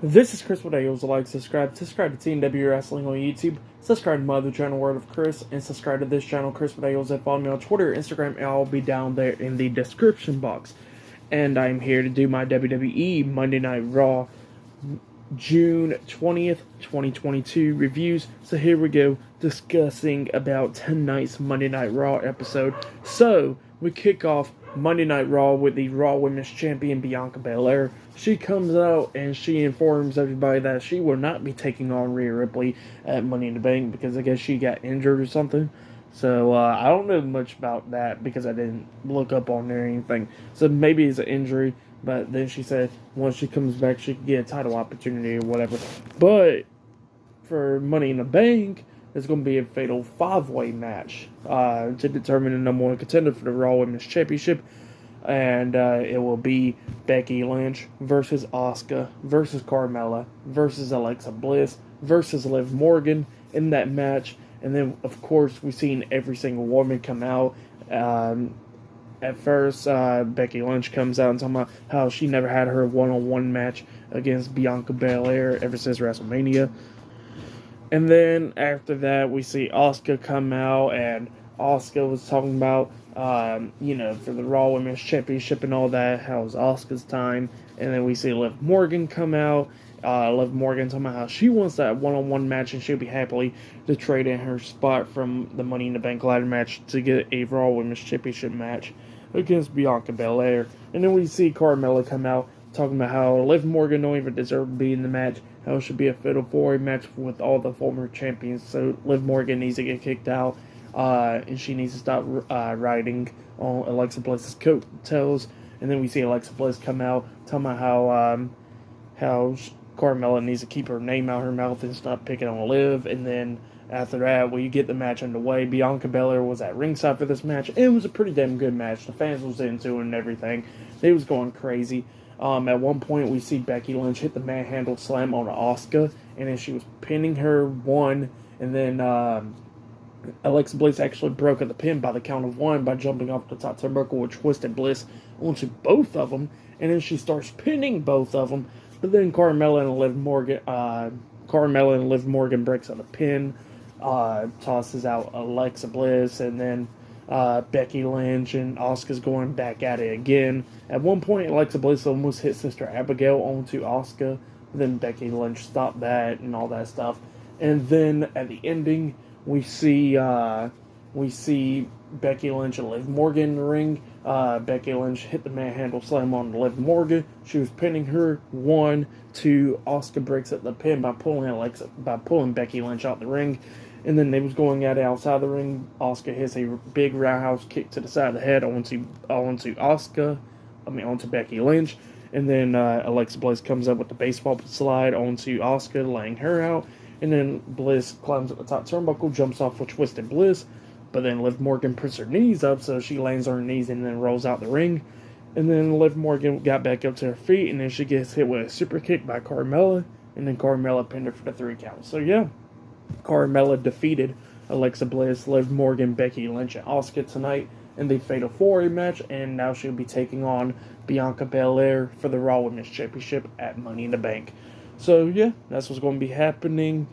This is Chris with Eagles. Like, subscribe to TNW Wrestling on YouTube. Subscribe to my other channel, Word of Chris, and subscribe to this channel, Chris with Eagles, and follow me on Twitter, Instagram, and I'll be down there in the description box. And I'm here to do my WWE Monday Night Raw June 20th, 2022 reviews. So here we go, discussing about tonight's Monday Night Raw episode. So, we kick off Monday Night Raw with the Raw Women's Champion, Bianca Belair. She comes out and she informs everybody that she will not be taking on Rhea Ripley at Money in the Bank because I guess she got injured or something. So, I don't know much about that because I didn't look up on there or anything. So, maybe it's an injury. But then she said once she comes back, she could get a title opportunity or whatever. But for Money in the Bank, there's going to be a fatal 5-way match to determine the number one contender for the Raw Women's Championship. And it will be Becky Lynch versus Asuka versus Carmella versus Alexa Bliss versus Liv Morgan in that match. And then, of course, we've seen every single woman come out. At first, Becky Lynch comes out and talking about how she never had her one-on-one match against Bianca Belair ever since WrestleMania. And then after that, we see Asuka come out, and Asuka was talking about, for the Raw Women's Championship and all that, how it was Asuka's time. And then we see Liv Morgan come out. Liv Morgan talking about how she wants that one-on-one match and she'll be happily to trade in her spot from the Money in the Bank ladder match to get a Raw Women's Championship match against Bianca Belair. And then we see Carmella come out talking about how Liv Morgan don't even deserve to be in the match, how it should be a fatal 4-way match with all the former champions, so Liv Morgan needs to get kicked out, and she needs to stop riding on Alexa Bliss's coattails. And then we see Alexa Bliss come out talking about how Carmella needs to keep her name out of her mouth and stop picking on Liv. And then after that, we get the match underway. Bianca Belair was at ringside for this match. It was a pretty damn good match. The fans was into it and everything. They was going crazy. At one point, we see Becky Lynch hit the manhandle slam on Asuka, and then she was pinning her one, and then Alexa Bliss actually broke at the pin by the count of one by jumping off the top turnbuckle with Twisted Bliss onto both of them, and then she starts pinning both of them. But then Carmella and Liv Morgan breaks out a pin, tosses out Alexa Bliss, and then Becky Lynch and Asuka's going back at it again. At one point, Alexa Bliss almost hit Sister Abigail onto Asuka. Then Becky Lynch stopped that and all that stuff. And then at the ending, we see Becky Lynch and Liv Morgan in the ring. Becky Lynch hit the manhandle slam on Liv Morgan. She was pinning her 1, 2. Asuka breaks up the pin by pulling Becky Lynch out the ring. And then they was going at it outside the ring. Asuka hits a big roundhouse kick to the side of the head onto Becky Lynch. And then Alexa Bliss comes up with the baseball slide onto Asuka, laying her out. And then Bliss climbs up the top turnbuckle, jumps off with Twisted Bliss. But then Liv Morgan puts her knees up, so she lands on her knees and then rolls out the ring. And then Liv Morgan got back up to her feet, and then she gets hit with a super kick by Carmella. And then Carmella pinned her for the 3 count. So yeah, Carmella defeated Alexa Bliss, Liv Morgan, Becky Lynch, and Asuka tonight in the Fatal 4-Way match, and now she'll be taking on Bianca Belair for the Raw Women's Championship at Money in the Bank. So yeah, that's what's going to be happening.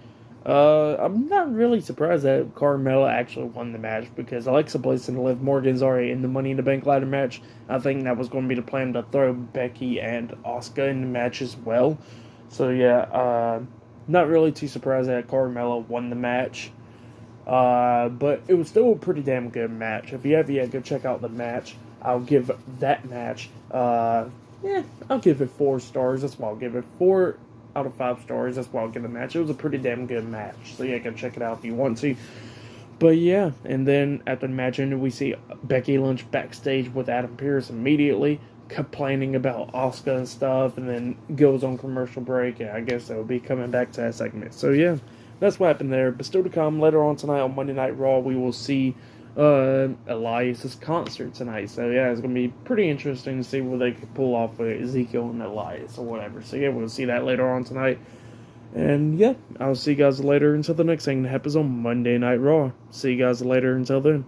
I'm not really surprised that Carmella actually won the match because Alexa Bliss and Liv Morgan's already in the Money in the Bank ladder match. I think that was going to be the plan to throw Becky and Asuka in the match as well. So yeah, not really too surprised that Carmella won the match. But it was still a pretty damn good match. If you have yet, go check out the match. I'll give that match, I'll give it 4 stars. That's why I'll give it 4 out of 5 stars. That's why I'll give the match. It was a pretty damn good match. So yeah, go check it out if you want to. But yeah, and then after the match ended, we see Becky Lynch backstage with Adam Pearce immediately, complaining about Asuka and stuff, and then goes on commercial break, and I guess they'll be coming back to that segment. So yeah, that's what happened there. But still to come, later on tonight on Monday Night Raw, we will see Elias's concert tonight. So yeah, it's going to be pretty interesting to see what they can pull off with Ezekiel and Elias or whatever. So yeah, we'll see that later on tonight. And yeah, I'll see you guys later until the next thing that happens on Monday Night Raw. See you guys later until then.